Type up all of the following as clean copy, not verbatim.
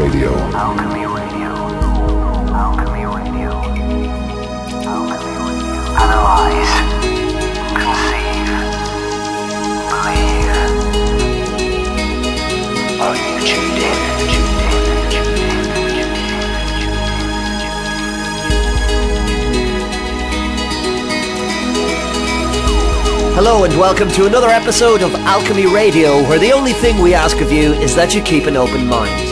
Radio. Alchemy Radio. Alchemy Radio. Alchemy Radio. Analyze. Conceive. Believe. Are you tuned in? Hello and welcome to another episode of Alchemy Radio, where the only thing we ask of you is that you keep an open mind.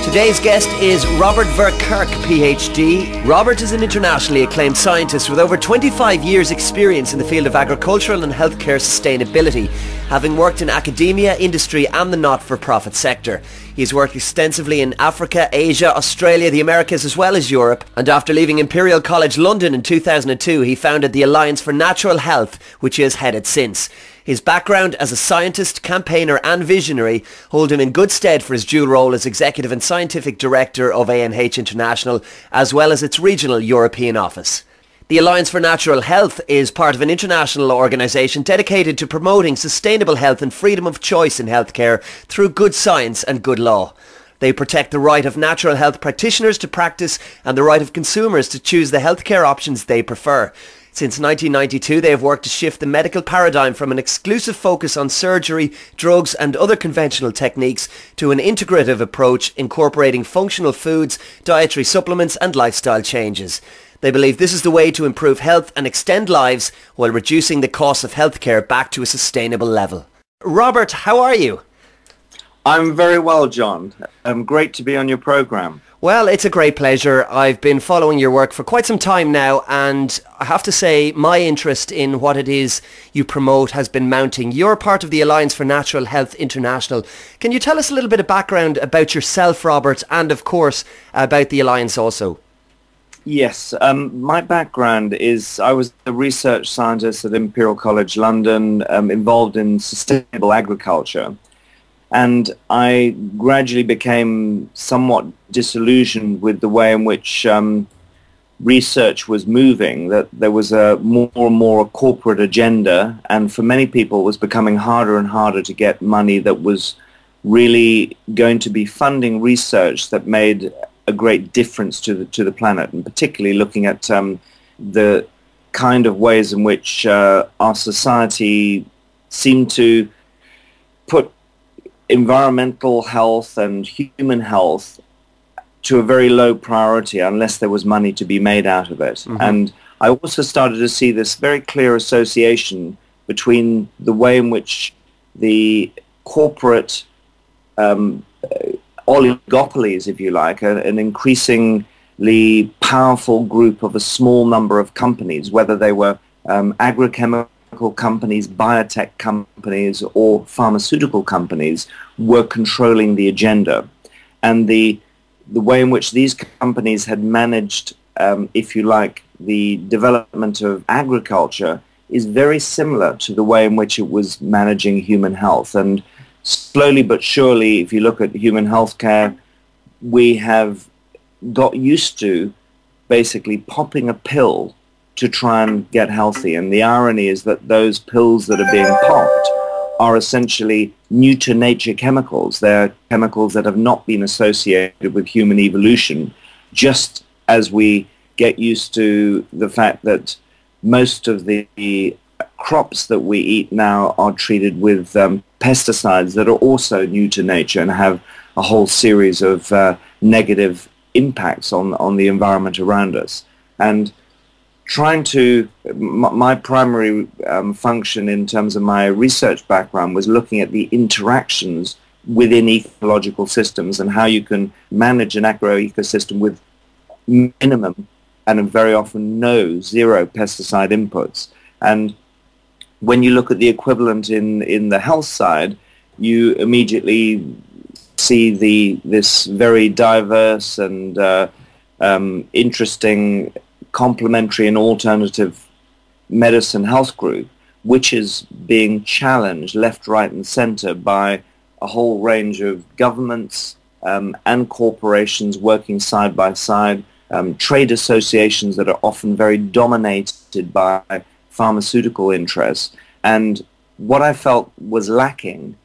Today's guest is Robert Verkerk, PhD. Robert is an internationally acclaimed scientist with over 25 years' experience in the field of agricultural and healthcare sustainability, having worked in academia, industry and the not-for-profit sector. He's worked extensively in Africa, Asia, Australia, the Americas as well as Europe, and after leaving Imperial College London in 2002 he founded the Alliance for Natural Health, which he has headed since. His background as a scientist, campaigner and visionary hold him in good stead for his dual role as Executive and Scientific Director of ANH International, as well as its regional European office. The Alliance for Natural Health is part of an international organisation dedicated to promoting sustainable health and freedom of choice in healthcare through good science and good law. They protect the right of natural health practitioners to practice and the right of consumers to choose the healthcare options they prefer. Since 1992, they have worked to shift the medical paradigm from an exclusive focus on surgery, drugs and other conventional techniques to an integrative approach incorporating functional foods, dietary supplements and lifestyle changes. They believe this is the way to improve health and extend lives while reducing the cost of healthcare back to a sustainable level. Robert, how are you? I'm very well, John. Great to be on your program. Well, it's a great pleasure. I've been following your work for quite some time now, and I have to say my interest in what it is you promote has been mounting. You're part of the Alliance for Natural Health International. Can you tell us a little bit of background about yourself, Robert, and of course about the Alliance also? Yes, my background is I was a research scientist at Imperial College London, involved in sustainable agriculture. And I gradually became somewhat disillusioned with the way in which research was moving, that there was a more and more corporate agenda, and for many people it was becoming harder and harder to get money that was really going to be funding research that made a great difference to the planet, and particularly looking at the kind of ways in which our society seemed to put environmental health and human health to a very low priority unless there was money to be made out of it. Mm-hmm. And I also started to see this very clear association between the way in which the corporate oligopolies, if you like, an increasingly powerful group of a small number of companies, whether they were agrochemical companies, biotech companies or pharmaceutical companies, were controlling the agenda. And the way in which these companies had managed, if you like, the development of agriculture is very similar to the way in which it was managing human health. And slowly but surely, if you look at human health care, we have got used to basically popping a pill to try and get healthy. And the irony is that those pills that are being popped are essentially new to nature chemicals. They're chemicals that have not been associated with human evolution, just as we get used to the fact that most of the crops that we eat now are treated with pesticides that are also new to nature and have a whole series of negative impacts on the environment around us. And my primary function in terms of my research background was looking at the interactions within ecological systems and how you can manage an agro-ecosystem with minimum and very often zero pesticide inputs. And when you look at the equivalent in the health side, you immediately see this very diverse and interesting complementary and alternative medicine health group, which is being challenged left, right and center by a whole range of governments and corporations working side by side, trade associations that are often very dominated by pharmaceutical interests. And what I felt was lacking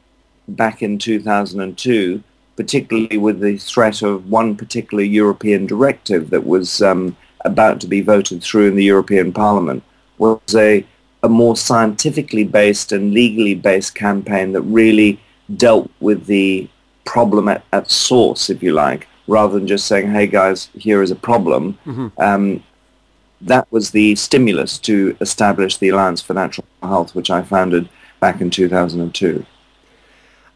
back in 2002 particularly with the threat of one particular European directive that was about to be voted through in the European Parliament, was a more scientifically based and legally based campaign that really dealt with the problem at source, if you like, rather than just saying, hey guys, here is a problem. That was the stimulus to establish the Alliance for Natural Health, which I founded back in 2002.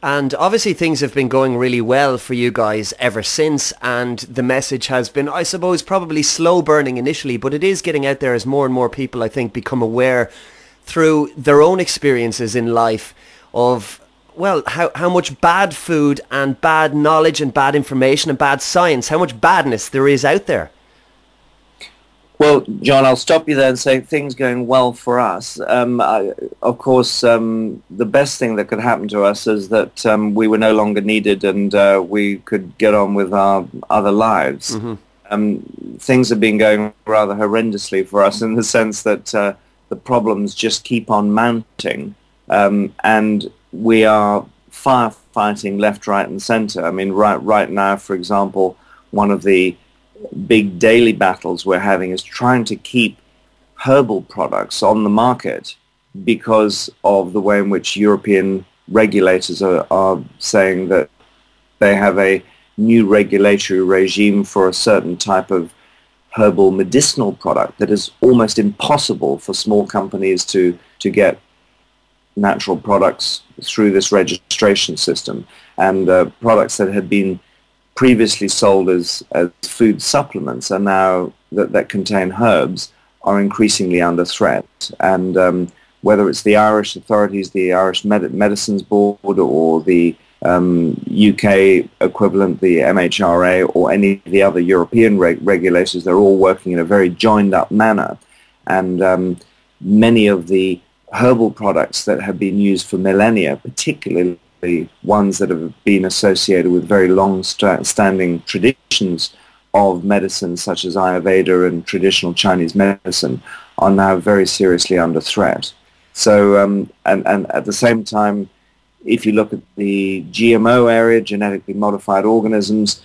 And obviously things have been going really well for you guys ever since, and the message has been, I suppose, probably slow burning initially, but it is getting out there as more and more people, I think, become aware through their own experiences in life of, well, how much bad food and bad knowledge and bad information and bad science, how much badness there is out there. Well, John, I'll stop you there and say things going well for us. Of course, the best thing that could happen to us is that we were no longer needed and we could get on with our other lives. Things have been going rather horrendously for us in the sense that the problems just keep on mounting, and we are firefighting left, right, and center. I mean, right now, for example, one of the big daily battles we're having is trying to keep herbal products on the market because of the way in which European regulators are saying that they have a new regulatory regime for a certain type of herbal medicinal product that is almost impossible for small companies to get natural products through this registration system. And products that had been previously sold as food supplements are now that contain herbs are increasingly under threat. And whether it's the Irish authorities, the Irish Medicines Board, or the UK equivalent, the MHRA, or any of the other European regulators, they're all working in a very joined up manner. And many of the herbal products that have been used for millennia, particularly the ones that have been associated with very long-standing traditions of medicine, such as Ayurveda and traditional Chinese medicine, are now very seriously under threat. So, and at the same time, if you look at the GMO area, genetically modified organisms,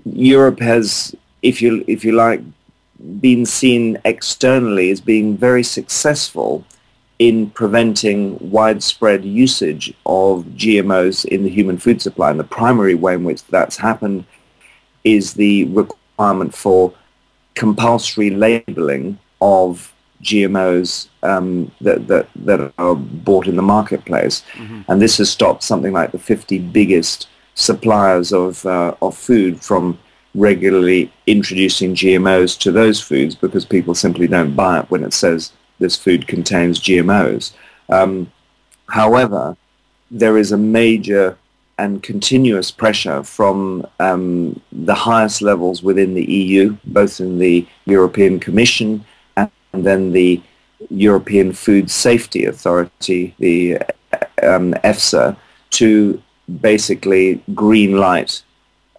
Europe has, if you like, been seen externally as being very successful in preventing widespread usage of GMOs in the human food supply. And the primary way in which that's happened is the requirement for compulsory labeling of GMOs that are bought in the marketplace. And this has stopped something like the 50 biggest suppliers of food from regularly introducing GMOs to those foods, because people simply don't buy it when it says this food contains GMOs. However, there is a major and continuous pressure from the highest levels within the EU, both in the European Commission and then the European Food Safety Authority, the EFSA, to basically green light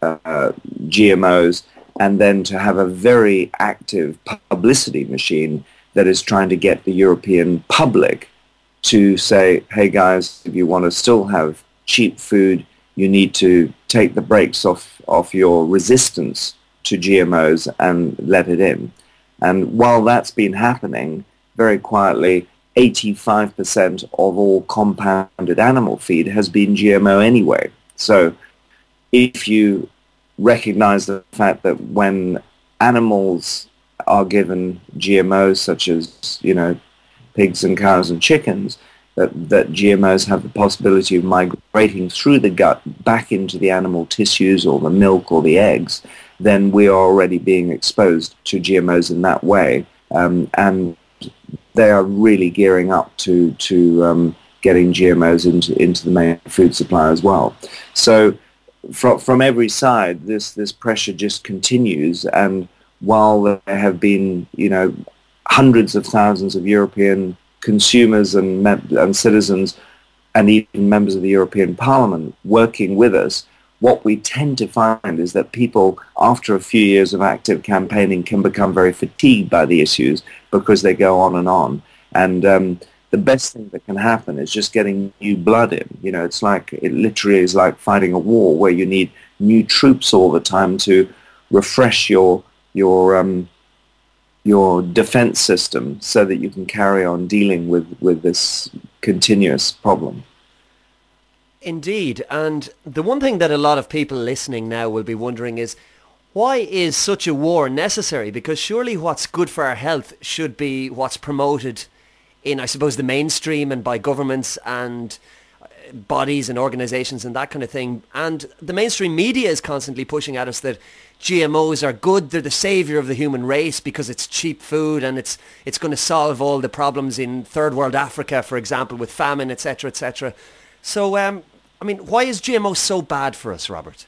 GMOs, and then to have a very active publicity machine that is trying to get the European public to say, hey guys, if you want to still have cheap food, you need to take the brakes off your resistance to GMOs and let it in. And while that's been happening, very quietly, 85% of all compounded animal feed has been GMO anyway. So if you recognize the fact that when animals are given GMOs, such as, you know, pigs and cows and chickens, that GMOs have the possibility of migrating through the gut back into the animal tissues or the milk or the eggs, then we are already being exposed to GMOs in that way. And they are really gearing up to getting GMOs into the main food supply as well. So from every side, this pressure just continues. And while there have been, you know, hundreds of thousands of European consumers and citizens and even members of the European Parliament working with us, what we tend to find is that people, after a few years of active campaigning, can become very fatigued by the issues because they go on. And the best thing that can happen is just getting new blood in. You know, it's like, it literally is like fighting a war where you need new troops all the time to refresh your defense system so that you can carry on dealing with this continuous problem. Indeed. And the one thing that a lot of people listening now will be wondering is, why is such a war necessary? Because surely what's good for our health should be what's promoted in, I suppose, the mainstream and by governments and bodies and organizations and that kind of thing. And the mainstream media is constantly pushing at us that GMOs are good, they're the savior of the human race because it's cheap food and it's going to solve all the problems in third world Africa, for example, with famine, etc., etc. So, I mean, why is GMO so bad for us, Robert?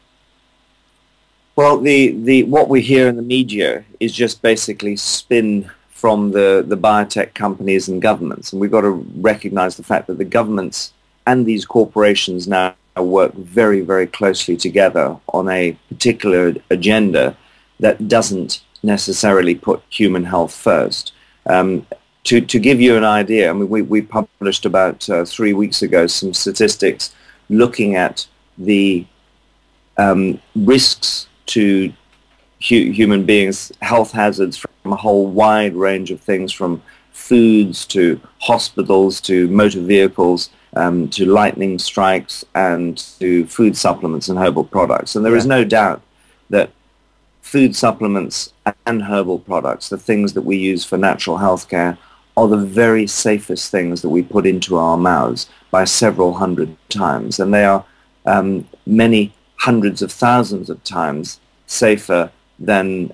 Well, what we hear in the media is just basically spin from the biotech companies and governments. And we've got to recognize the fact that the governments and these corporations now work very, very closely together on a particular agenda that doesn't necessarily put human health first. To give you an idea, I mean, we published about 3 weeks ago some statistics looking at the risks to human beings, health hazards from a whole wide range of things, from foods to hospitals to motor vehicles, to lightning strikes and to food supplements and herbal products. And there is no doubt that food supplements and herbal products, the things that we use for natural health care, are the very safest things that we put into our mouths by several hundred times. And they are many hundreds of thousands of times safer than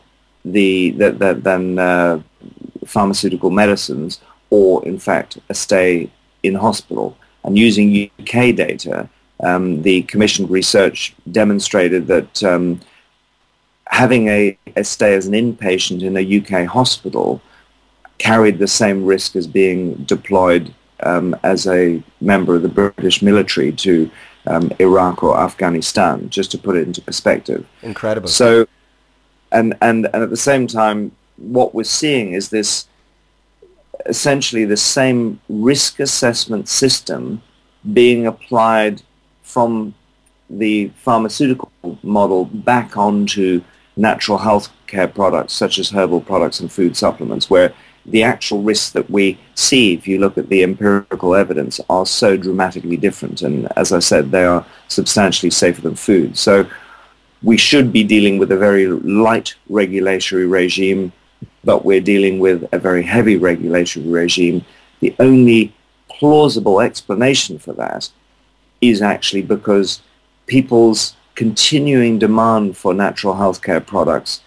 pharmaceutical medicines, or in fact a stay in hospital. And using UK data, the commissioned research demonstrated that having a stay as an inpatient in a UK hospital carried the same risk as being deployed as a member of the British military to Iraq or Afghanistan, just to put it into perspective. Incredible. So, and at the same time, what we're seeing is this, essentially the same risk assessment system being applied from the pharmaceutical model back onto natural health care products such as herbal products and food supplements, where the actual risks that we see, if you look at the empirical evidence, are so dramatically different. And as I said, they are substantially safer than food. So we should be dealing with a very light regulatory regime, but we're dealing with a very heavy regulatory regime. The only plausible explanation for that is actually because people's continuing demand for natural healthcare products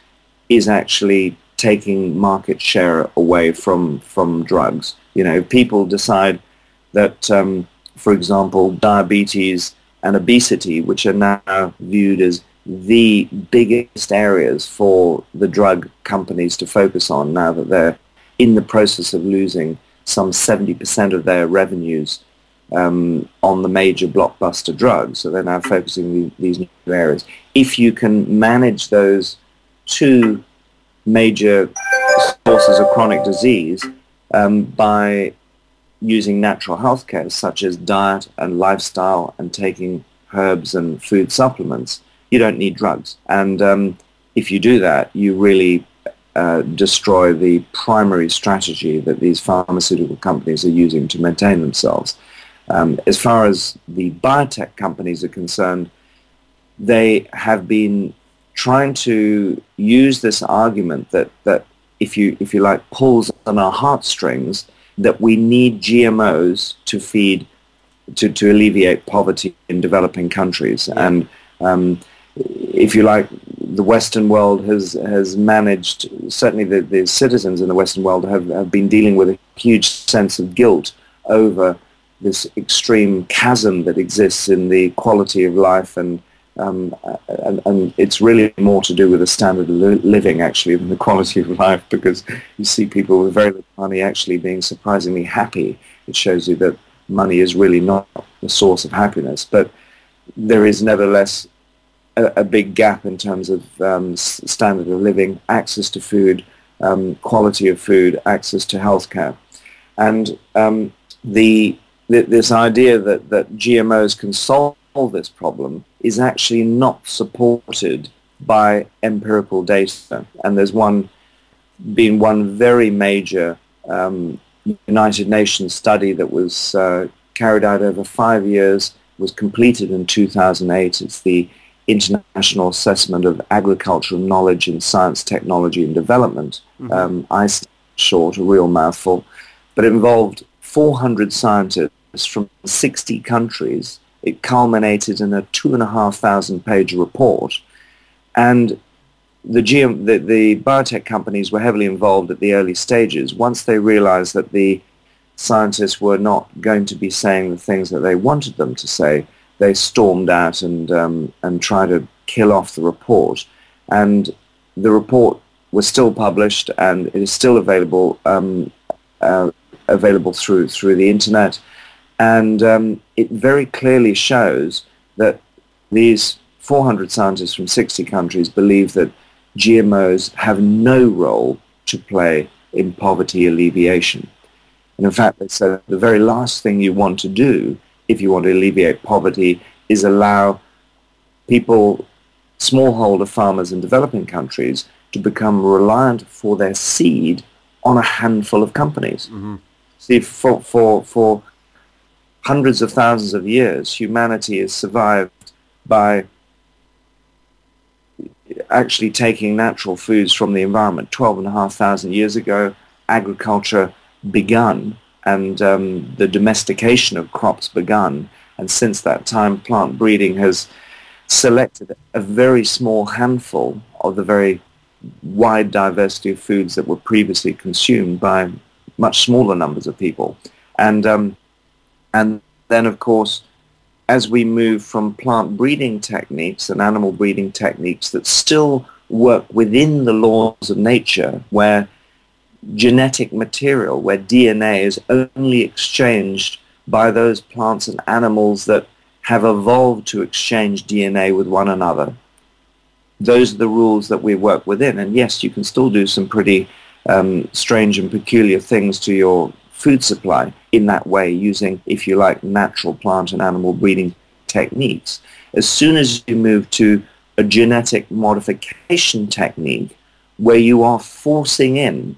is actually taking market share away from drugs. You know, people decide that, for example, diabetes and obesity, which are now viewed as the biggest areas for the drug companies to focus on, now that they're in the process of losing some 70% of their revenues on the major blockbuster drugs. So they're now focusing these new areas. If you can manage those two major sources of chronic disease by using natural health care, such as diet and lifestyle and taking herbs and food supplements, you don't need drugs. And if you do that, you really destroy the primary strategy that these pharmaceutical companies are using to maintain themselves. As far as the biotech companies are concerned, they have been trying to use this argument that if you like, pulls on our heartstrings, that we need GMOs to feed, to alleviate poverty in developing countries. And if you like, the Western world has managed, certainly the citizens in the Western world have been dealing with a huge sense of guilt over this extreme chasm that exists in the quality of life, and it's really more to do with the standard of living, actually, than the quality of life, because you see people with very little money actually being surprisingly happy. It shows you that money is really not the source of happiness, but there is nevertheless a big gap in terms of standard of living, access to food, quality of food, access to healthcare. And this idea that GMOs can solve this problem is actually not supported by empirical data. And there's been one very major United Nations study that was carried out over 5 years, was completed in 2008. It's the International Assessment of Agricultural Knowledge in Science, Technology and Development. ICE short, a real mouthful. But it involved 400 scientists from 60 countries. It culminated in a 2,500-page report. And the biotech companies were heavily involved at the early stages. Once they realized that the scientists were not going to be saying the things that they wanted them to say, they stormed out and tried to kill off the report. And the report was still published, and it is still available through the internet. And it very clearly shows that these 400 scientists from 60 countries believe that GMOs have no role to play in poverty alleviation. And in fact, they said the very last thing you want to do if you want to alleviate poverty is allow people, smallholder farmers in developing countries, to become reliant for their seed on a handful of companies. See, for hundreds of thousands of years, humanity has survived by actually taking natural foods from the environment. 12,500 years ago, agriculture begun, and the domestication of crops begun. And since that time, plant breeding has selected a very small handful of the very wide diversity of foods that were previously consumed by much smaller numbers of people. And then, of course, as we move from plant breeding techniques and animal breeding techniques that still work within the laws of nature, where genetic material, where DNA is only exchanged by those plants and animals that have evolved to exchange DNA with one another. Those are the rules that we work within. And yes, you can still do some pretty strange and peculiar things to your food supply in that way, using, if you like, natural plant and animal breeding techniques. As soon as you move to a genetic modification technique where you are forcing in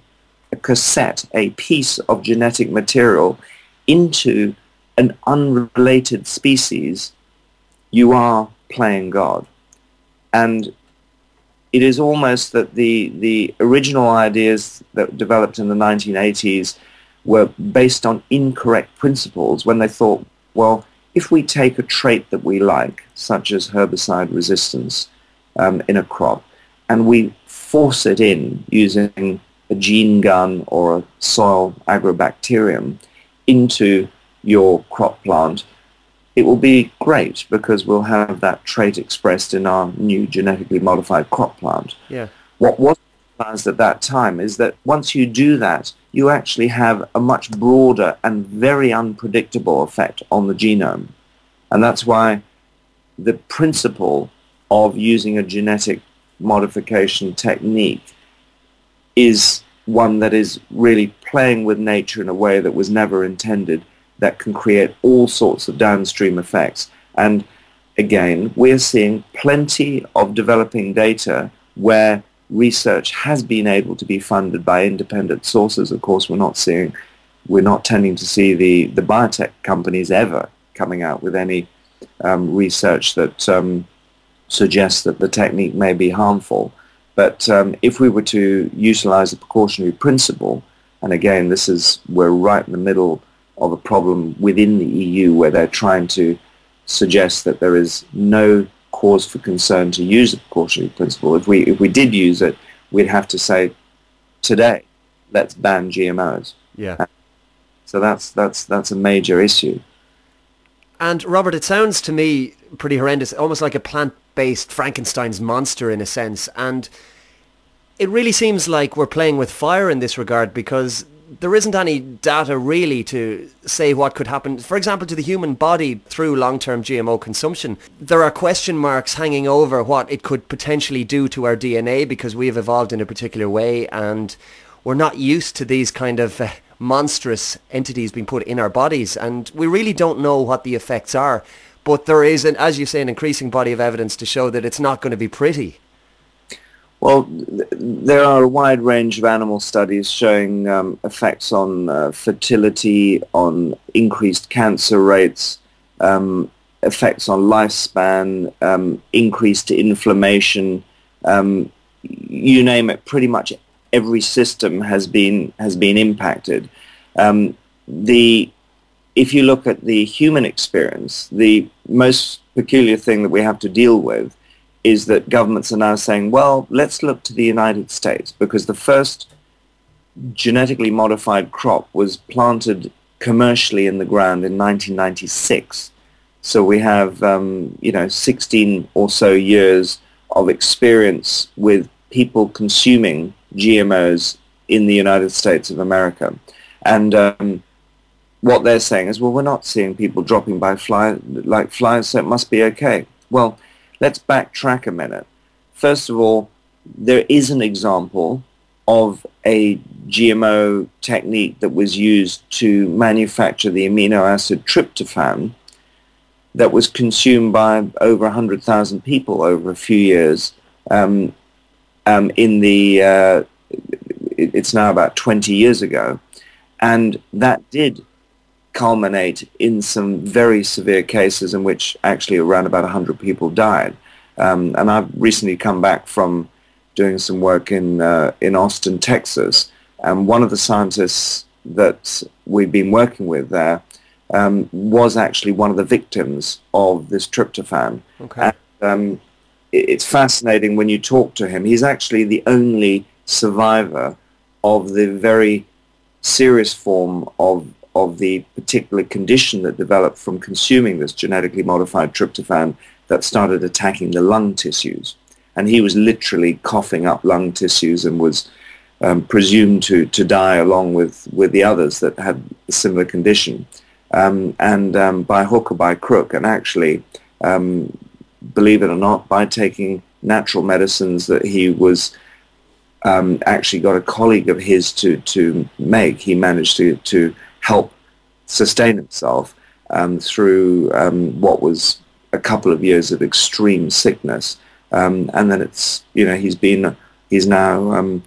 a cassette, a piece of genetic material into an unrelated species, you are playing God. And it is almost that the original ideas that developed in the 1980s were based on incorrect principles, when they thought, well, if we take a trait that we like, such as herbicide resistance in a crop, and we force it in using a gene gun or a soil agrobacterium into your crop plant, it will be great because we'll have that trait expressed in our new genetically modified crop plant. Yeah. What was realized at that time is that once you do that, you actually have a much broader and very unpredictable effect on the genome. And that's why the principle of using a genetic modification technique is one that is really playing with nature in a way that was never intended, that can create all sorts of downstream effects. And again, we're seeing plenty of developing data where research has been able to be funded by independent sources. Of course, we're not tending to see the biotech companies ever coming out with any research that suggests that the technique may be harmful. But if we were to utilize the precautionary principle, and again, we're right in the middle of a problem within the EU where they're trying to suggest that there is no cause for concern to use the precautionary principle. If we did use it, we'd have to say, today, let's ban GMOs. Yeah. So that's a major issue. And Robert, it sounds to me pretty horrendous, almost like a plant-based Frankenstein's monster in a sense. And it really seems like we're playing with fire in this regard, because there isn't any data really to say what could happen, for example, to the human body through long-term GMO consumption. There are question marks hanging over what it could potentially do to our DNA, because we have evolved in a particular way and we're not used to these kind of monstrous entities being put in our bodies, and we really don't know what the effects are. But there is, as you say, an increasing body of evidence to show that it's not going to be pretty. Well, there are a wide range of animal studies showing effects on fertility, on increased cancer rates, effects on lifespan, increased inflammation. You name it, pretty much every system has been impacted. If you look at the human experience, the most peculiar thing that we have to deal with is that governments are now saying, well, let's look to the United States, because the first genetically modified crop was planted commercially in the ground in 1996. So we have, 16 or so years of experience with people consuming GMOs in the United States of America. And what they're saying is, well, we're not seeing people dropping like flies, so it must be okay. Well, let's backtrack a minute. First of all, there is an example of a GMO technique that was used to manufacture the amino acid tryptophan that was consumed by over 100,000 people over a few years. It's now about 20 years ago, and that did culminate in some very severe cases in which actually around about 100 people died. And I've recently come back from doing some work in Austin, Texas, and one of the scientists that we've been working with there was actually one of the victims of this tryptophan. Okay. And it's fascinating when you talk to him. He's actually the only survivor of the very serious form of the particular condition that developed from consuming this genetically modified tryptophan that started attacking the lung tissues. And he was literally coughing up lung tissues and was presumed to die along with the others that had a similar condition. And by hook or by crook, and actually, believe it or not, by taking natural medicines that he was actually got a colleague of his to make, he managed to help sustain himself through what was a couple of years of extreme sickness, and then he's now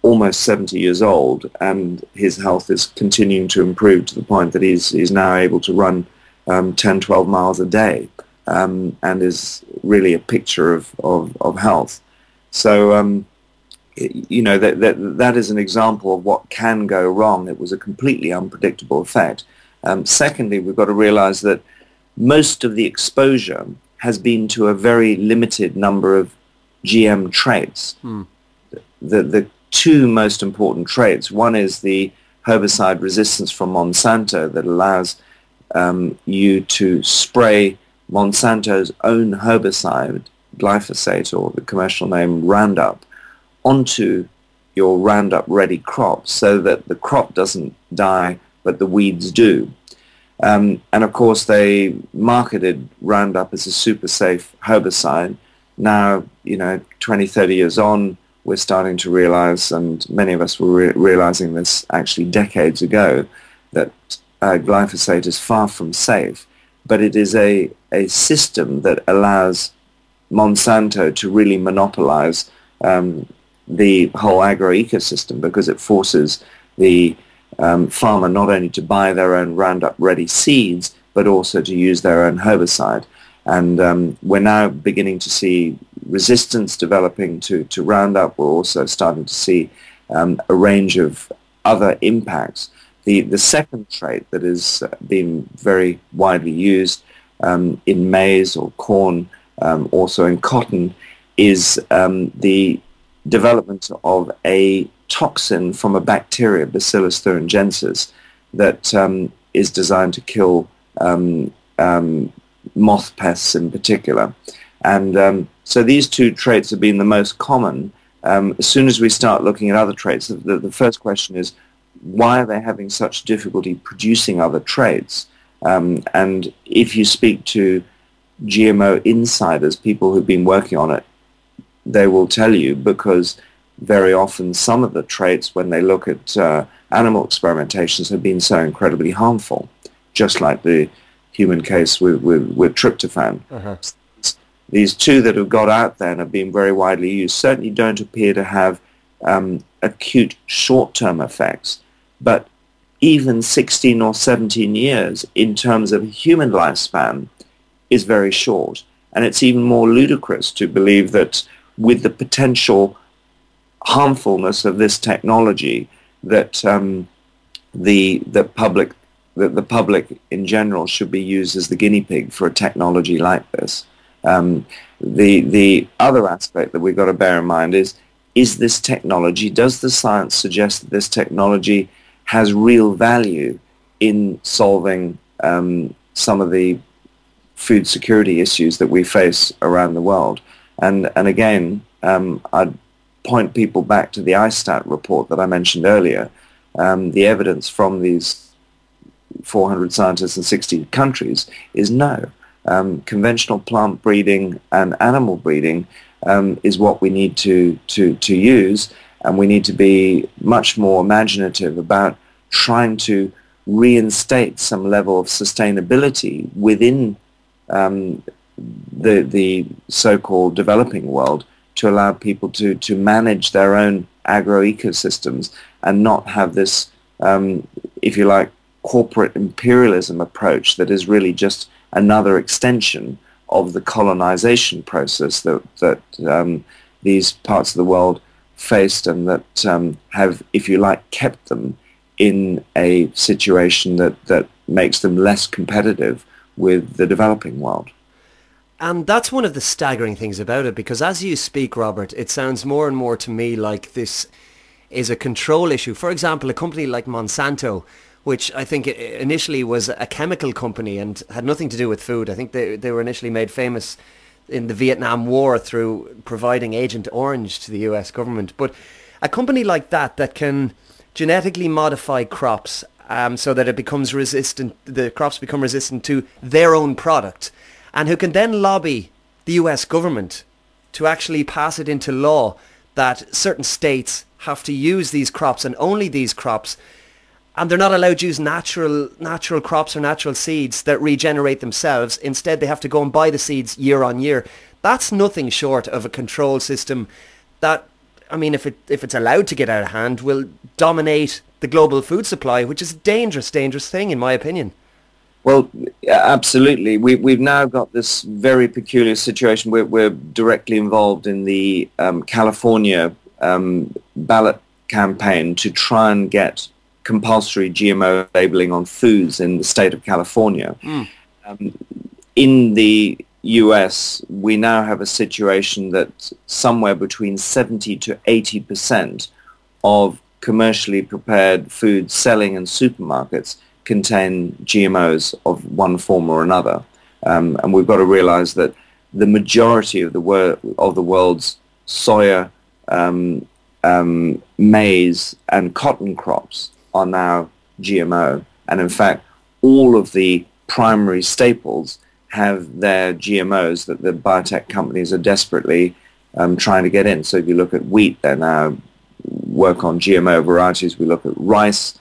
almost 70 years old, and his health is continuing to improve to the point that he's now able to run 10-12 miles a day, and is really a picture of health. So that is an example of what can go wrong. It was a completely unpredictable effect. Secondly, we've got to realize that most of the exposure has been to a very limited number of GM traits. The two most important traits, one is the herbicide resistance from Monsanto that allows you to spray Monsanto's own herbicide, glyphosate, or the commercial name Roundup, onto your Roundup ready crop so that the crop doesn't die but the weeds do. And of course they marketed Roundup as a super safe herbicide. Now, 20, 30 years on, we're starting to realize, and many of us were realizing this actually decades ago, that glyphosate is far from safe, but it is a system that allows Monsanto to really monopolize the whole agro-ecosystem, because it forces the farmer not only to buy their own Roundup ready seeds, but also to use their own herbicide. And we're now beginning to see resistance developing to Roundup. We're also starting to see a range of other impacts. The second trait that is being very widely used in maize or corn, also in cotton, is the development of a toxin from a bacteria, Bacillus thuringiensis, that is designed to kill moth pests in particular. And so these two traits have been the most common. As soon as we start looking at other traits, the first question is, why are they having such difficulty producing other traits? And if you speak to GMO insiders, people who've been working on it, they will tell you because very often some of the traits, when they look at animal experimentations, have been so incredibly harmful, just like the human case with tryptophan. Uh-huh. These two that have got out there and have been very widely used certainly don't appear to have acute short-term effects, but even 16 or 17 years in terms of human lifespan is very short. And it's even more ludicrous to believe that with the potential harmfulness of this technology, that the public in general should be used as the guinea pig for a technology like this. The other aspect that we've got to bear in mind is this technology, does the science suggest that this technology has real value in solving some of the food security issues that we face around the world? And again, I'd point people back to the ISTAT report that I mentioned earlier. The evidence from these 400 scientists in 60 countries is no. Conventional plant breeding and animal breeding is what we need to use, and we need to be much more imaginative about trying to reinstate some level of sustainability within the so-called developing world, to allow people to manage their own agro-ecosystems and not have this, if you like, corporate imperialism approach that is really just another extension of the colonization process that these parts of the world faced, and that have, if you like, kept them in a situation that makes them less competitive with the developing world. And that's one of the staggering things about it, because as you speak, Robert, it sounds more and more to me like this is a control issue. For example, a company like Monsanto, which I think initially was a chemical company and had nothing to do with food. I think they were initially made famous in the Vietnam War through providing Agent Orange to the US government. But a company like that can genetically modify crops so that it becomes resistant, the crops become resistant to their own product, and who can then lobby the US government to actually pass it into law that certain states have to use these crops and only these crops, and they're not allowed to use natural crops or natural seeds that regenerate themselves. Instead, they have to go and buy the seeds year on year. That's nothing short of a control system that, I mean, if it's allowed to get out of hand, will dominate the global food supply, which is a dangerous thing, in my opinion. Well, absolutely. We've now got this very peculiar situation. We're directly involved in the California ballot campaign to try and get compulsory GMO labeling on foods in the state of California. In the US, we now have a situation that somewhere between 70 to 80% of commercially prepared food selling in supermarkets contain GMOs of one form or another. And we've got to realize that the majority of the world's soya, maize and cotton crops are now GMO. And in fact, all of the primary staples have their GMOs that the biotech companies are desperately trying to get in. So if you look at wheat, they now work on GMO varieties. We look at rice,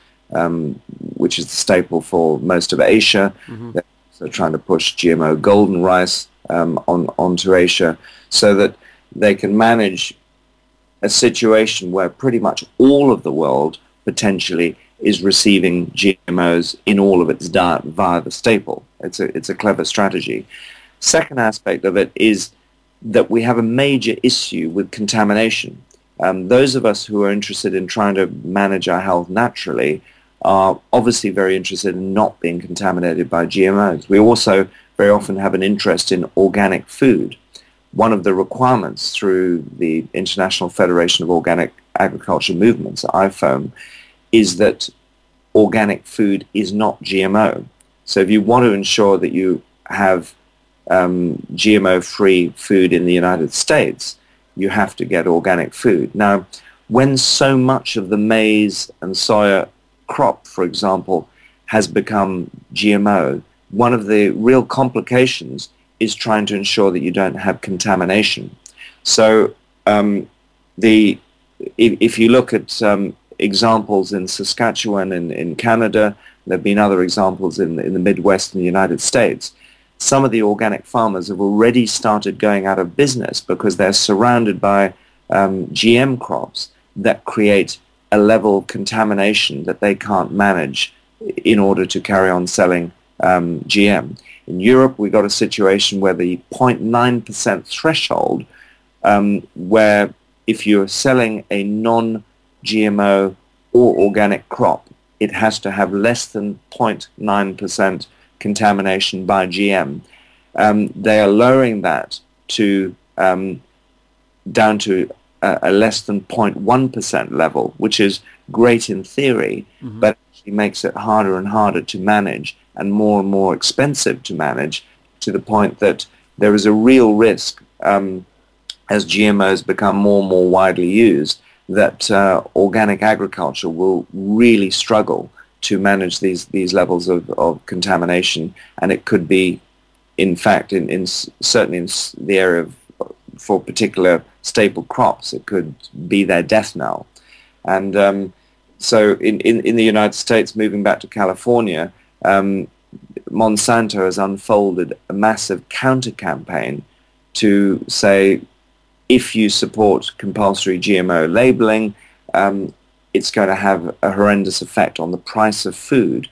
which is the staple for most of Asia. They're also trying to push GMO golden rice onto Asia, so that they can manage a situation where pretty much all of the world potentially is receiving GMOs in all of its diet via the staple. It's a clever strategy. Second aspect of it is that we have a major issue with contamination. Those of us who are interested in trying to manage our health naturally are obviously very interested in not being contaminated by GMOs. We also very often have an interest in organic food. One of the requirements through the International Federation of Organic Agriculture Movements, IFOAM, is that organic food is not GMO. So if you want to ensure that you have GMO-free food in the United States, you have to get organic food. Now, when so much of the maize and soya crop, for example, has become GMO, one of the real complications is trying to ensure that you don't have contamination. So the if you look at examples in Saskatchewan and in Canada, there have been other examples in the Midwest in the United States. Some of the organic farmers have already started going out of business because they're surrounded by GM crops that create a level of contamination that they can't manage in order to carry on selling GM. In Europe, we got a situation where the 0.9% threshold, where if you're selling a non-GMO or organic crop, it has to have less than 0.9% contamination by GM. They are lowering that to down to a less than 0.1% level, which is great in theory, but actually makes it harder and harder to manage and more expensive to manage, to the point that there is a real risk as GMOs become more and more widely used, that organic agriculture will really struggle to manage these levels of contamination, and it could be, in fact, certainly in the area of, for particular staple crops, it could be their death knell. And so in the United States, moving back to California, Monsanto has unfolded a massive counter-campaign to say, if you support compulsory GMO labeling, it's going to have a horrendous effect on the price of food.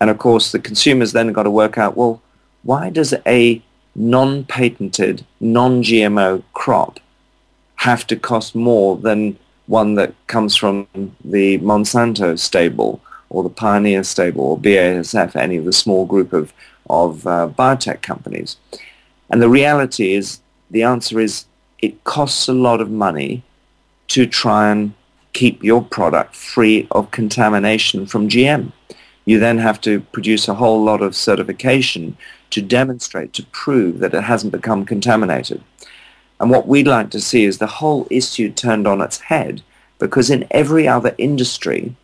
And of course, the consumers then got to work out, well, why does a non-patented, non-GMO crop have to cost more than one that comes from the Monsanto stable or the Pioneer stable or BASF, any of the small group of biotech companies? And the reality is, the answer is, it costs a lot of money to try and keep your product free of contamination from GM. You then have to produce a whole lot of certification to demonstrate, to prove that it hasn't become contaminated. And what we'd like to see is the whole issue turned on its head, because in every other industry,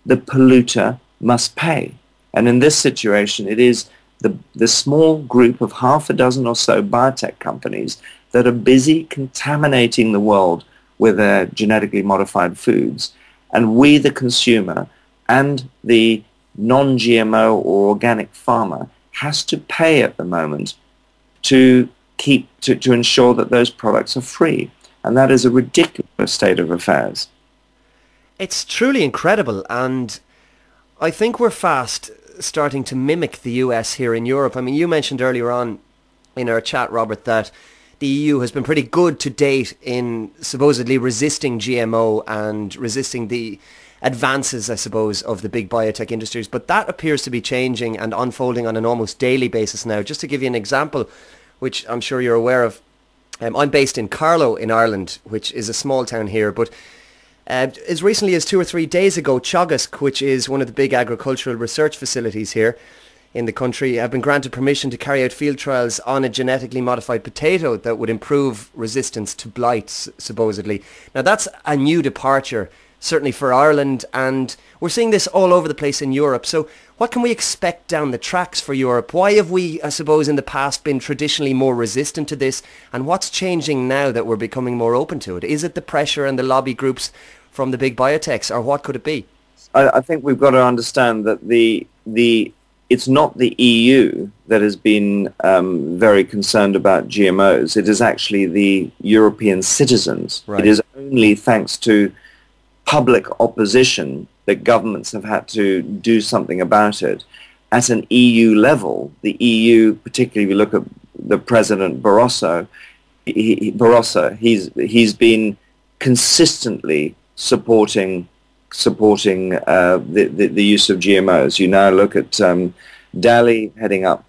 the polluter must pay. And in this situation, it is the small group of half a dozen or so biotech companies that are busy contaminating the world with their genetically modified foods. And we, the consumer, and the non-GMO or organic farmer has to pay at the moment to ensure that those products are free. And that is a ridiculous state of affairs. It's truly incredible, and I think we're fast starting to mimic the US here in Europe. I mean, you mentioned earlier on in our chat, Robert, that the EU has been pretty good to date in supposedly resisting GMO and resisting the advances, I suppose, of the big biotech industries. But that appears to be changing and unfolding on an almost daily basis now. Just to give you an example, which I'm sure you're aware of, I'm based in Carlow in Ireland, which is a small town here, but as recently as 2 or 3 days ago, Teagasc, which is one of the big agricultural research facilities here in the country, have been granted permission to carry out field trials on a genetically modified potato that would improve resistance to blights, supposedly. Now that's a new departure, certainly for Ireland, and we're seeing this all over the place in Europe. So what can we expect down the tracks for Europe? Why have we, I suppose, in the past been traditionally more resistant to this, and what's changing now that we're becoming more open to it? Is it the pressure and the lobby groups from the big biotechs, or what could it be? I think we've got to understand that it's not the EU that has been very concerned about GMOs. It is actually the European citizens. Right. It is only thanks to public opposition that governments have had to do something about it. At an EU level, the EU, particularly if you look at the President Barroso, he's been consistently supporting the use of GMOs. You now look at Dalli heading up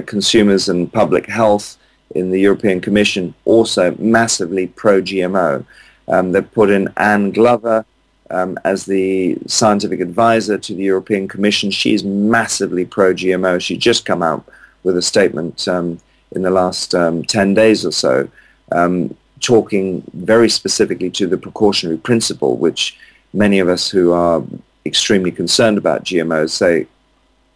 consumers and public health in the European Commission, also massively pro-GMO. They've put in Anne Glover as the scientific advisor to the European Commission. She's massively pro-GMO. She's just come out with a statement in the last 10 days or so, talking very specifically to the precautionary principle, which many of us who are extremely concerned about GMOs say,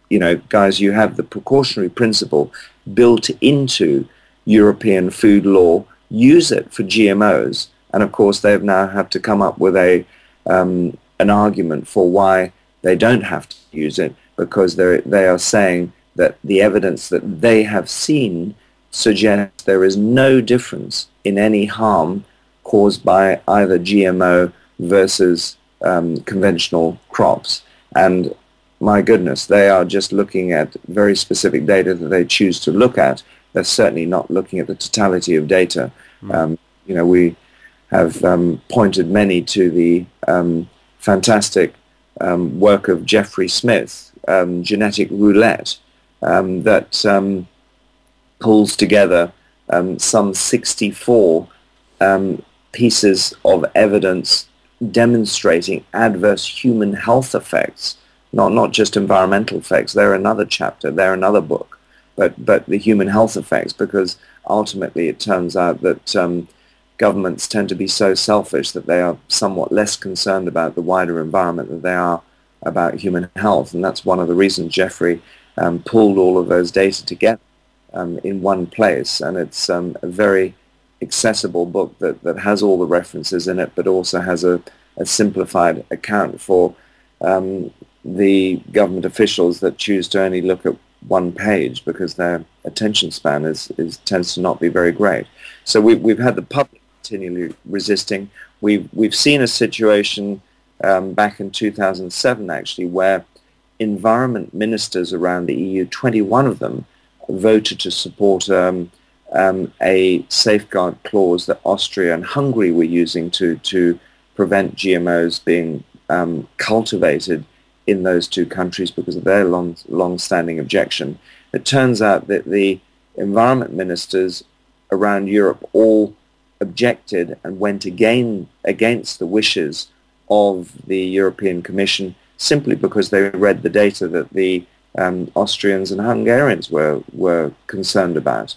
you know, guys, you have the precautionary principle built into European food law. Use it for GMOs And of course, they've now had to come up with an argument for why they don't have to use it, because they are saying that the evidence that they have seen suggests there is no difference in any harm caused by either GMO versus conventional crops. And my goodness, they are just looking at very specific data that they choose to look at. They're certainly not looking at the totality of data. We have pointed many to the fantastic work of Jeffrey Smith, Genetic Roulette, that pulls together some 64 pieces of evidence demonstrating adverse human health effects, not just environmental effects. They're another chapter, they're another book, but the human health effects, because ultimately it turns out that governments tend to be so selfish that they are somewhat less concerned about the wider environment than they are about human health. And that's one of the reasons Jeffrey pulled all of those data together in one place. And it's a very accessible book that has all the references in it, but also has a simplified account for the government officials that choose to only look at one page, because their attention span tends to not be very great. So we've had the public continually resisting. We've seen a situation back in 2007 actually, where environment ministers around the EU, 21 of them, voted to support a safeguard clause that Austria and Hungary were using to prevent GMOs being cultivated in those two countries because of their long-standing objection. It turns out that the environment ministers around Europe all objected and went against the wishes of the European Commission, simply because they read the data that the Austrians and Hungarians were concerned about.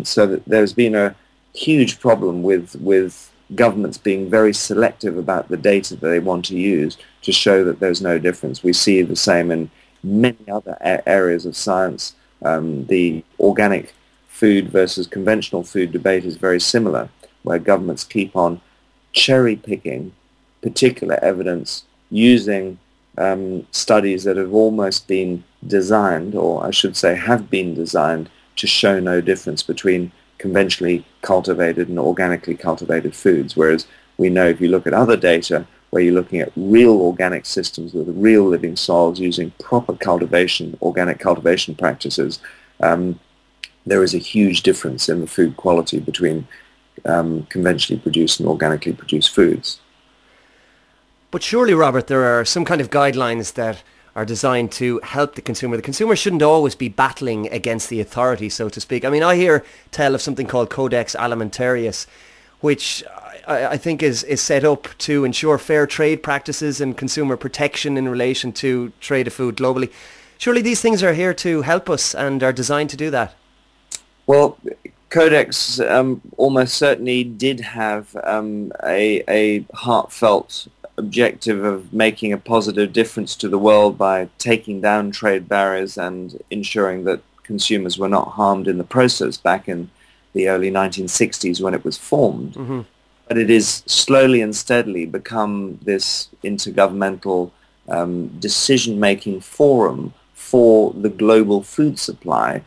So that there's been a huge problem with governments being very selective about the data that they want to use to show that there's no difference. We see the same in many other areas of science. The organic food versus conventional food debate is very similar, where governments keep on cherry-picking particular evidence, using studies that have almost been designed, or I should say have been designed, to show no difference between conventionally cultivated and organically cultivated foods. Whereas we know, if you look at other data where you're looking at real organic systems with real living soils using proper cultivation, organic cultivation practices, there is a huge difference in the food quality between conventionally produced and organically produced foods. But surely, Robert, there are some kind of guidelines that are designed to help the consumer. The consumer shouldn't always be battling against the authority, so to speak. I mean, I hear tell of something called Codex Alimentarius, which I think is set up to ensure fair trade practices and consumer protection in relation to trade of food globally. Surely these things are here to help us and are designed to do that. Well, Codex almost certainly did have a heartfelt objective of making a positive difference to the world by taking down trade barriers and ensuring that consumers were not harmed in the process back in the early 1960s when it was formed. Mm-hmm. But it is slowly and steadily become this intergovernmental decision-making forum for the global food supply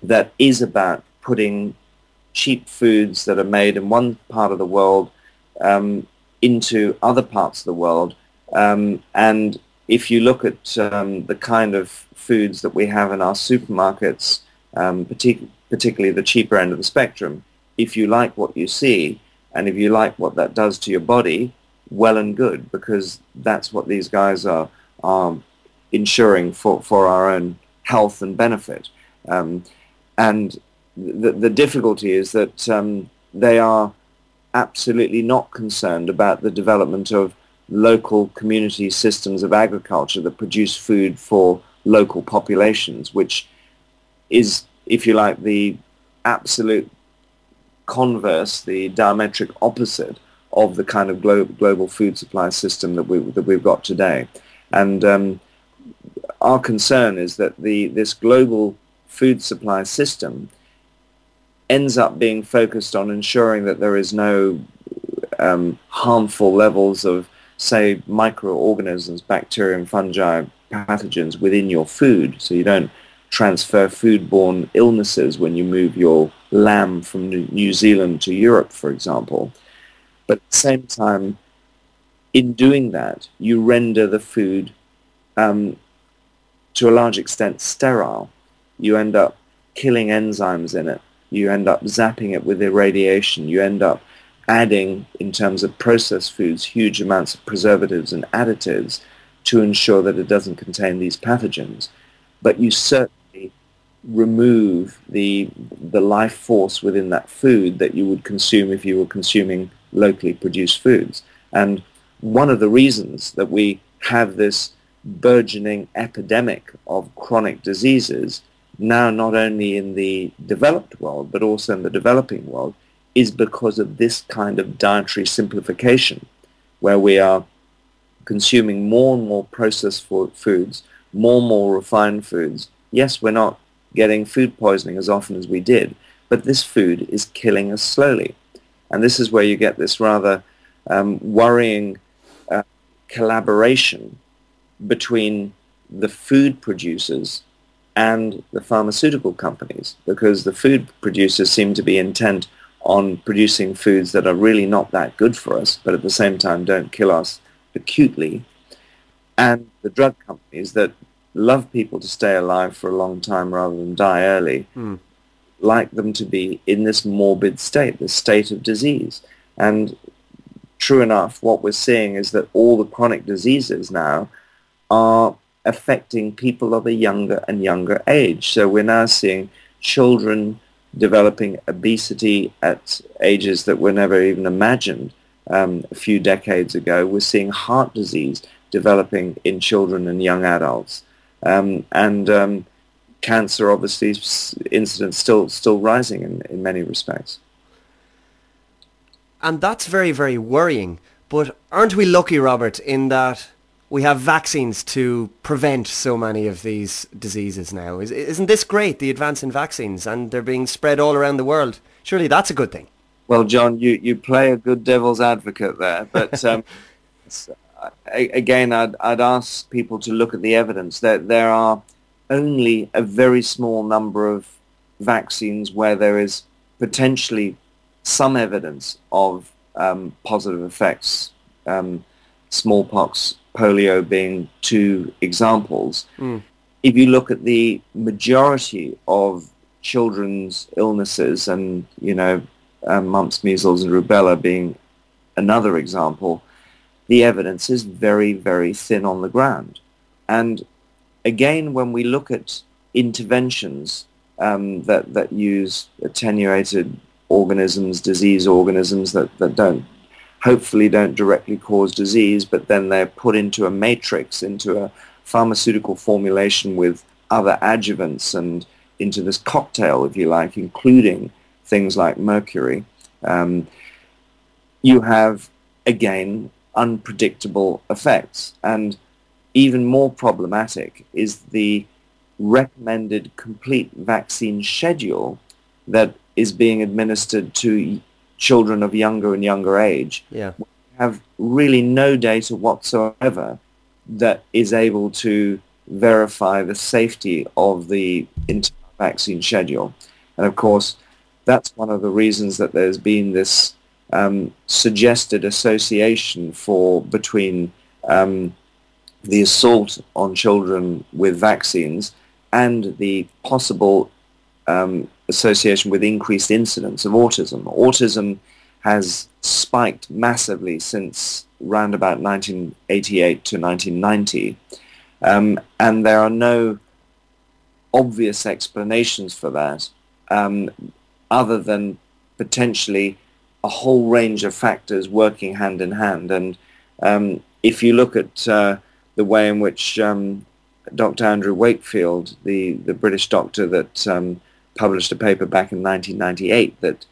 that is about putting cheap foods that are made in one part of the world into other parts of the world. And if you look at the kind of foods that we have in our supermarkets, particularly the cheaper end of the spectrum, if you like what you see, and if you like what that does to your body, well and good, because that's what these guys are ensuring for our own health and benefit. And the difficulty is that they are absolutely not concerned about the development of local community systems of agriculture that produce food for local populations, which is, if you like, the absolute converse, the diametric opposite of the kind of global food supply system that we've got today. And our concern is that this global food supply system ends up being focused on ensuring that there is no harmful levels of, say, microorganisms, bacteria and fungi, pathogens within your food, so you don't transfer foodborne illnesses when you move your lamb from New Zealand to Europe, for example. But at the same time, in doing that, you render the food to a large extent sterile. You end up killing enzymes in it. You end up zapping it with irradiation. You end up adding, in terms of processed foods, huge amounts of preservatives and additives to ensure that it doesn't contain these pathogens. But you certainly remove the life force within that food that you would consume if you were consuming locally produced foods. And one of the reasons that we have this burgeoning epidemic of chronic diseases now, not only in the developed world but also in the developing world, is because of this kind of dietary simplification, where we are consuming more and more processed foods, more and more refined foods. Yes, we're not getting food poisoning as often as we did, but this food is killing us slowly. And this is where you get this rather worrying collaboration between the food producers and the pharmaceutical companies, because the food producers seem to be intent on producing foods that are really not that good for us, but at the same time don't kill us acutely, and the drug companies that love people to stay alive for a long time rather than die early, like them to be in this morbid state, this state of disease. And true enough, what we're seeing is that all the chronic diseases now are affecting people of a younger and younger age. So we're now seeing children developing obesity at ages that were never even imagined a few decades ago. We're seeing heart disease developing in children and young adults. And cancer, obviously, incidence still rising in many respects. And that's very, very worrying. But aren't we lucky, Robert, in that we have vaccines to prevent so many of these diseases now? Isn't this great, the advance in vaccines, and they're being spread all around the world? Surely that's a good thing. Well, John, you play a good devil's advocate there, but again, I'd ask people to look at the evidence. There are only a very small number of vaccines where there is potentially some evidence of positive effects, smallpox, polio being two examples. If you look at the majority of children's illnesses, and mumps, measles and rubella being another example, the evidence is very, very thin on the ground. And again, when we look at interventions that use attenuated organisms, disease organisms that hopefully don't directly cause disease, but then they're put into a matrix, into a pharmaceutical formulation with other adjuvants and into this cocktail, if you like, including things like mercury, you have, again, unpredictable effects. And even more problematic is the recommended complete vaccine schedule that is being administered to children of younger and younger age. Yeah. We have really no data whatsoever that is able to verify the safety of the entire vaccine schedule. And of course, that's one of the reasons that there's been this suggested association between the assault on children with vaccines and the possible association with increased incidence of autism. Autism has spiked massively since around about 1988 to 1990, and there are no obvious explanations for that other than potentially a whole range of factors working hand in hand. And if you look at the way in which Dr. Andrew Wakefield, the British doctor that published a paper back in 1998 that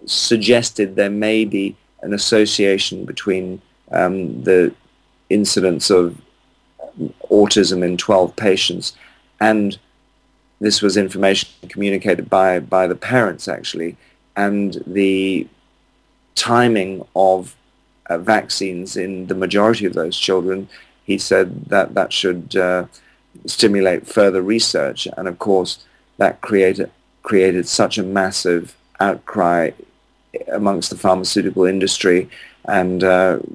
suggested there may be an association between the incidence of autism in 12 patients, and this was information communicated by the parents actually, and the timing of vaccines in the majority of those children, he said that that should stimulate further research. And of course, that created such a massive outcry amongst the pharmaceutical industry and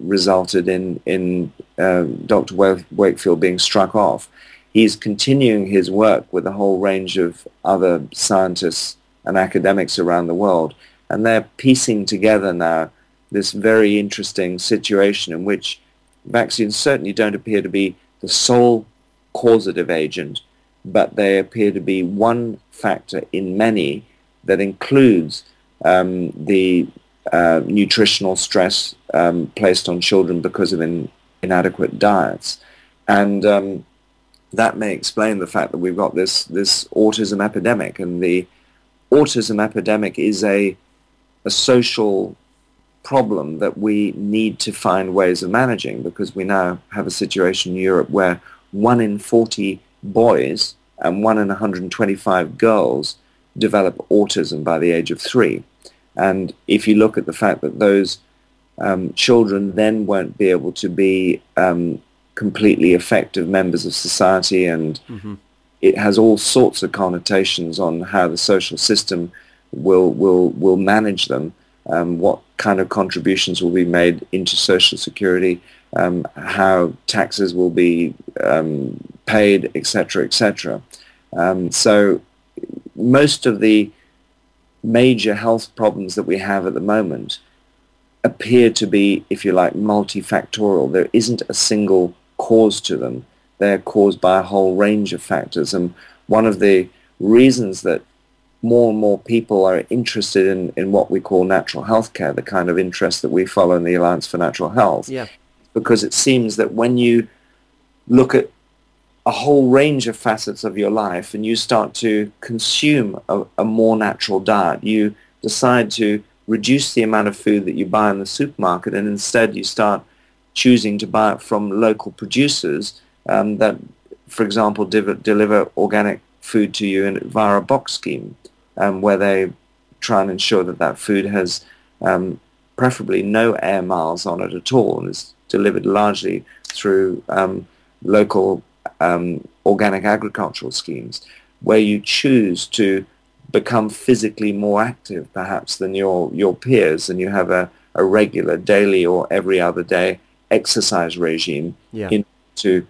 resulted in Dr. Wakefield being struck off. He's continuing his work with a whole range of other scientists and academics around the world, and they're piecing together now this very interesting situation in which vaccines certainly don't appear to be the sole causative agent, but they appear to be one factor in many that includes the nutritional stress placed on children because of inadequate diets. And that may explain the fact that we've got this autism epidemic. And the autism epidemic is a social problem that we need to find ways of managing, because we now have a situation in Europe where 1 in 40 boys and 1 in 125 girls develop autism by the age of 3. And if you look at the fact that those children then won't be able to be completely effective members of society, and it has all sorts of connotations on how the social system will manage them, what kind of contributions will be made into social security, how taxes will be paid, etc., etc. So most of the major health problems that we have at the moment appear to be, if you like, multifactorial. There isn't a single cause to them. They're caused by a whole range of factors. And one of the reasons that more and more people are interested in what we call natural health care, the kind of interest that we follow in the Alliance for Natural Health, because it seems that when you look at a whole range of facets of your life and you start to consume a more natural diet, you decide to reduce the amount of food that you buy in the supermarket, and instead you start choosing to buy it from local producers that, for example, deliver organic food to you via a box scheme, where they try and ensure that that food has preferably no air miles on it at all, and is delivered largely through local organic agricultural schemes, where you choose to become physically more active perhaps than your peers, and you have a regular daily or every other day exercise regime to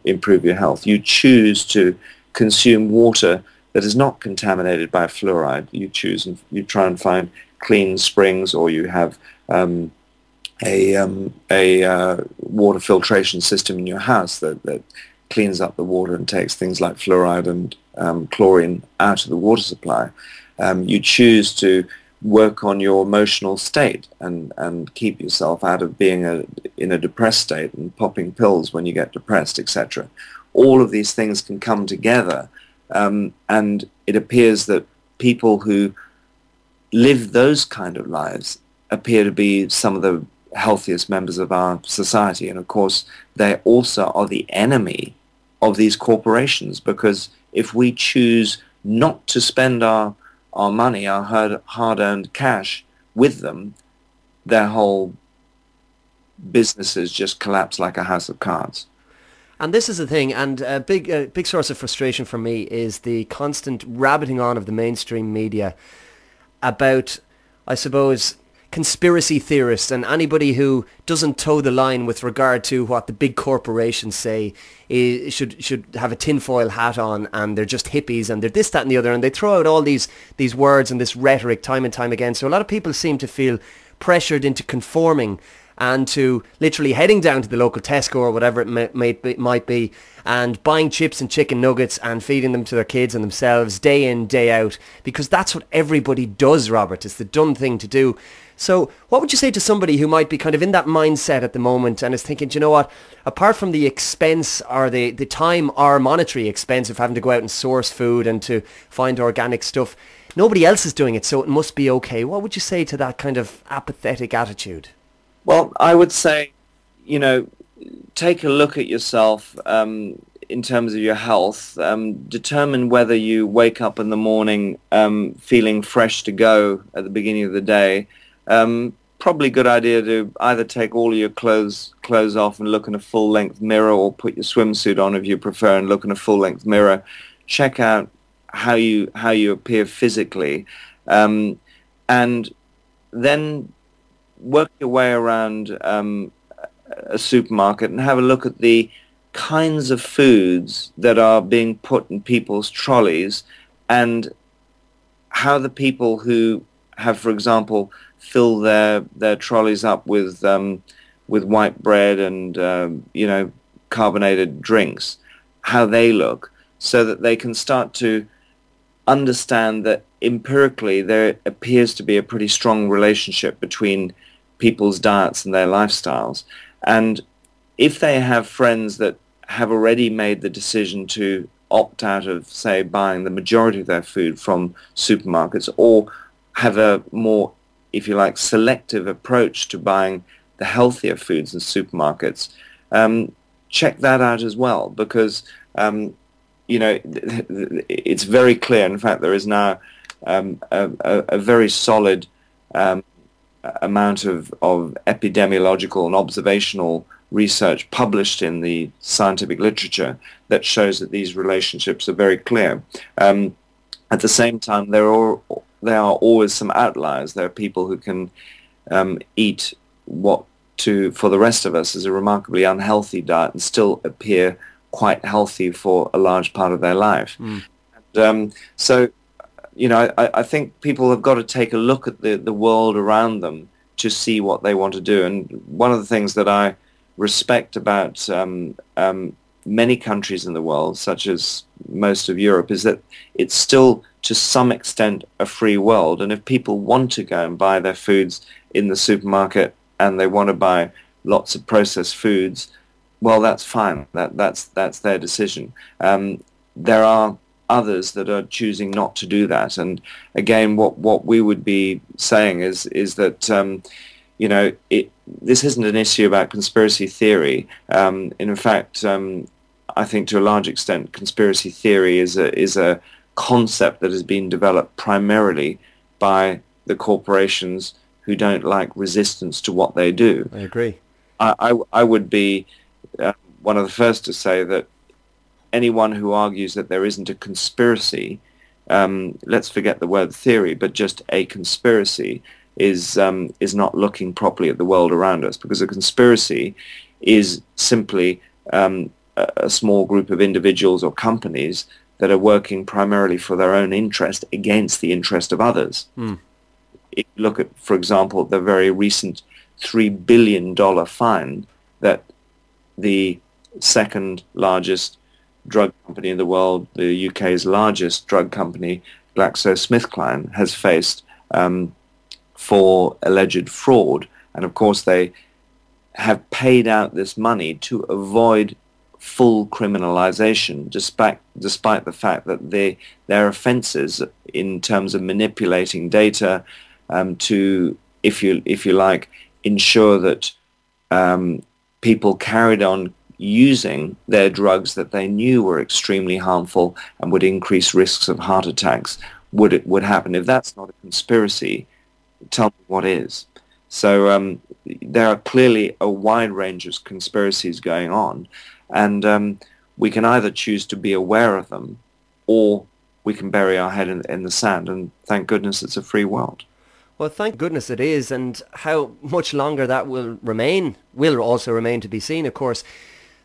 improve your health. You choose to consume water that is not contaminated by fluoride. You choose and you try and find clean springs, or you have a water filtration system in your house that cleans up the water and takes things like fluoride and chlorine out of the water supply. You choose to work on your emotional state and keep yourself out of being in a depressed state and popping pills when you get depressed, etc. All of these things can come together, and it appears that people who live those kind of lives appear to be some of the healthiest members of our society. And of course, they also are the enemy of these corporations, because if we choose not to spend our money, our hard-earned cash with them, their whole businesses just collapse like a house of cards. And this is the thing, and a big source of frustration for me is the constant rabbiting on of the mainstream media about, I suppose, conspiracy theorists and anybody who doesn't toe the line with regard to what the big corporations say should have a tinfoil hat on, and they're just hippies and they're this, that and the other, and they throw out all these words and this rhetoric time and time again. So a lot of people seem to feel pressured into conforming and to literally heading down to the local Tesco or whatever it might be and buying chips and chicken nuggets and feeding them to their kids and themselves day in, day out, because that's what everybody does, Robert. It's the dumb thing to do. So what would you say to somebody who might be kind of in that mindset at the moment and is thinking, you know what, apart from the expense or the time or monetary expense of having to go out and source food and to find organic stuff, nobody else is doing it, so it must be okay. What would you say to that kind of apathetic attitude? Well, I would say, take a look at yourself in terms of your health. Determine whether you wake up in the morning feeling fresh to go at the beginning of the day. probably a good idea to either take all of your clothes off and look in a full-length mirror, or put your swimsuit on if you prefer and look in a full-length mirror. Check out how you appear physically, and then work your way around a supermarket and have a look at the kinds of foods that are being put in people's trolleys, and how the people who have, for example, fill their trolleys up with white bread and carbonated drinks, how they look, so that they can start to understand that empirically there appears to be a pretty strong relationship between people's diets and their lifestyles. And if they have friends that have already made the decision to opt out of, say, buying the majority of their food from supermarkets, or have a more, if you like, selective approach to buying the healthier foods in supermarkets, check that out as well, because it's very clear. In fact, there is now a very solid amount of epidemiological and observational research published in the scientific literature that shows that these relationships are very clear. At the same time, there are always some outliers. There are people who can eat what for the rest of us is a remarkably unhealthy diet and still appear quite healthy for a large part of their life. And, so, I think people have got to take a look at the world around them to see what they want to do. And one of the things that I respect about many countries in the world, such as most of Europe, is that it's still to some extent a free world. And if people want to go and buy their foods in the supermarket and they want to buy lots of processed foods, well, that's fine. That's their decision. There are others that are choosing not to do that. And again, what we would be saying is that this isn't an issue about conspiracy theory. In fact, I think to a large extent, conspiracy theory is a concept that has been developed primarily by the corporations who don't like resistance to what they do. I agree. I would be one of the first to say that anyone who argues that there isn't a conspiracy, let's forget the word theory, but just a conspiracy, is not looking properly at the world around us, because a conspiracy is simply a small group of individuals or companies that are working primarily for their own interest against the interest of others. If you look at, for example, the very recent $3 billion fine that the second largest drug company in the world, the UK's largest drug company, GlaxoSmithKline, has faced for alleged fraud. And of course they have paid out this money to avoid full criminalization, despite the fact that their offenses in terms of manipulating data to, if you like, ensure that people carried on using their drugs that they knew were extremely harmful and would increase risks of heart attacks would happen. If that's not a conspiracy, tell me what is. So there are clearly a wide range of conspiracies going on, and we can either choose to be aware of them, or we can bury our head in the sand, and thank goodness it's a free world. Well, thank goodness it is, and how much longer that will also remain to be seen, of course.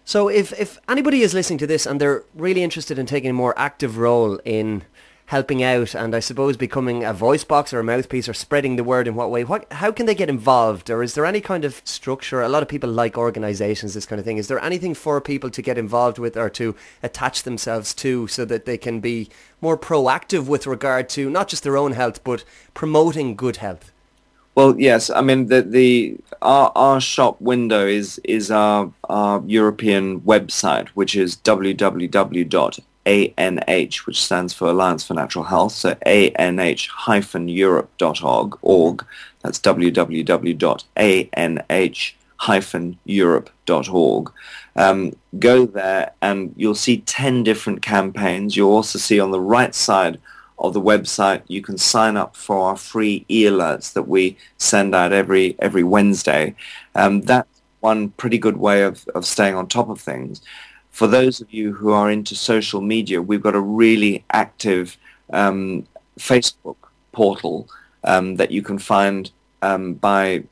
So if anybody is listening to this and they're really interested in taking a more active role in helping out, and I suppose becoming a voice box or a mouthpiece or spreading the word in what way, how can they get involved? Or is there any kind of structure? A lot of people like organisations, this kind of thing. Is there anything for people to get involved with or to attach themselves to, so that they can be more proactive with regard to not just their own health, but promoting good health? Well, yes. I mean, our shop window is our European website, which is www.ANH, which stands for Alliance for Natural Health, so anh-europe.org. That's www.anh-europe.org. Go there and you'll see 10 different campaigns. You'll also see on the right side of the website, you can sign up for our free e-alerts that we send out every Wednesday. That's one pretty good way of staying on top of things. For those of you who are into social media, we've got a really active Facebook portal that you can find by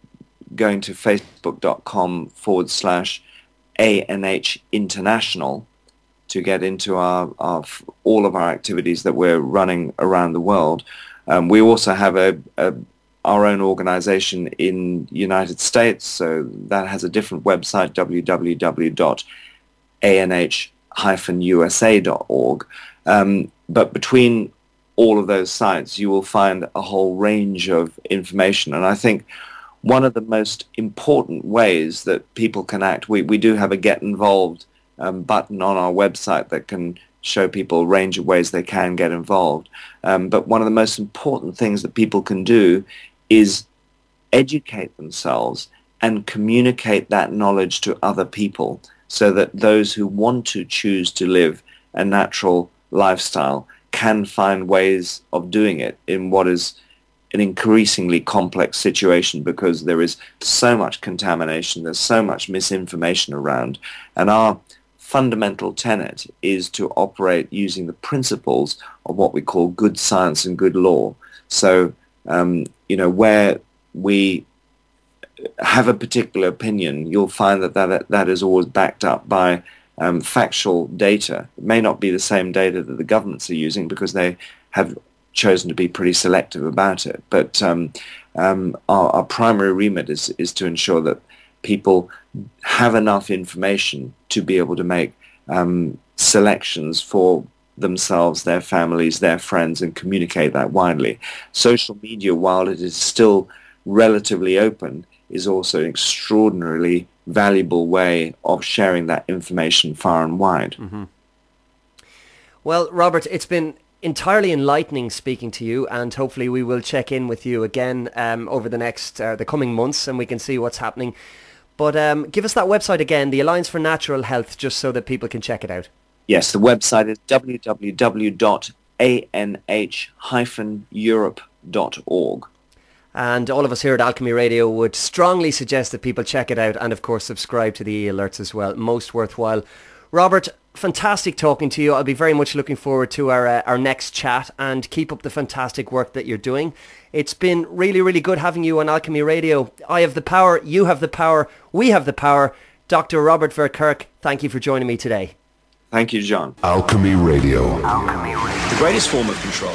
going to facebook.com/ANH International to get into all of our activities that we're running around the world. We also have our own organization in the United States, so that has a different website, www.anh-usa.org. But between all of those sites, you will find a whole range of information. And I think one of the most important ways that people can act, we do have a Get Involved button on our website that can show people a range of ways they can get involved. But one of the most important things that people can do is educate themselves and communicate that knowledge to other people so that those who want to choose to live a natural lifestyle can find ways of doing it in what is an increasingly complex situation, because there is so much contamination, there's so much misinformation around, and our fundamental tenet is to operate using the principles of what we call good science and good law. So, where we have a particular opinion, you'll find that is always backed up by factual data. It may not be the same data that the governments are using because they have chosen to be pretty selective about it. But our primary remit is to ensure that people have enough information to be able to make selections for themselves, their families, their friends, and communicate that widely. Social media, while it is still relatively open, is also an extraordinarily valuable way of sharing that information far and wide. Mm-hmm. Well, Robert, it's been entirely enlightening speaking to you, and hopefully we will check in with you again over the coming months, and we can see what's happening. But give us that website again, the Alliance for Natural Health, just so that people can check it out. Yes, the website is www.anh-europe.org. And all of us here at Alchemy Radio would strongly suggest that people check it out, and of course subscribe to the alerts as well. Most worthwhile. Robert, fantastic talking to you. I'll be very much looking forward to our next chat, and keep up the fantastic work that you're doing. It's been really, really good having you on Alchemy Radio. I have the power, you have the power, we have the power. Dr. Robert Verkerk, thank you for joining me today. Thank you, John. Alchemy Radio. Alchemy Radio. The greatest form of control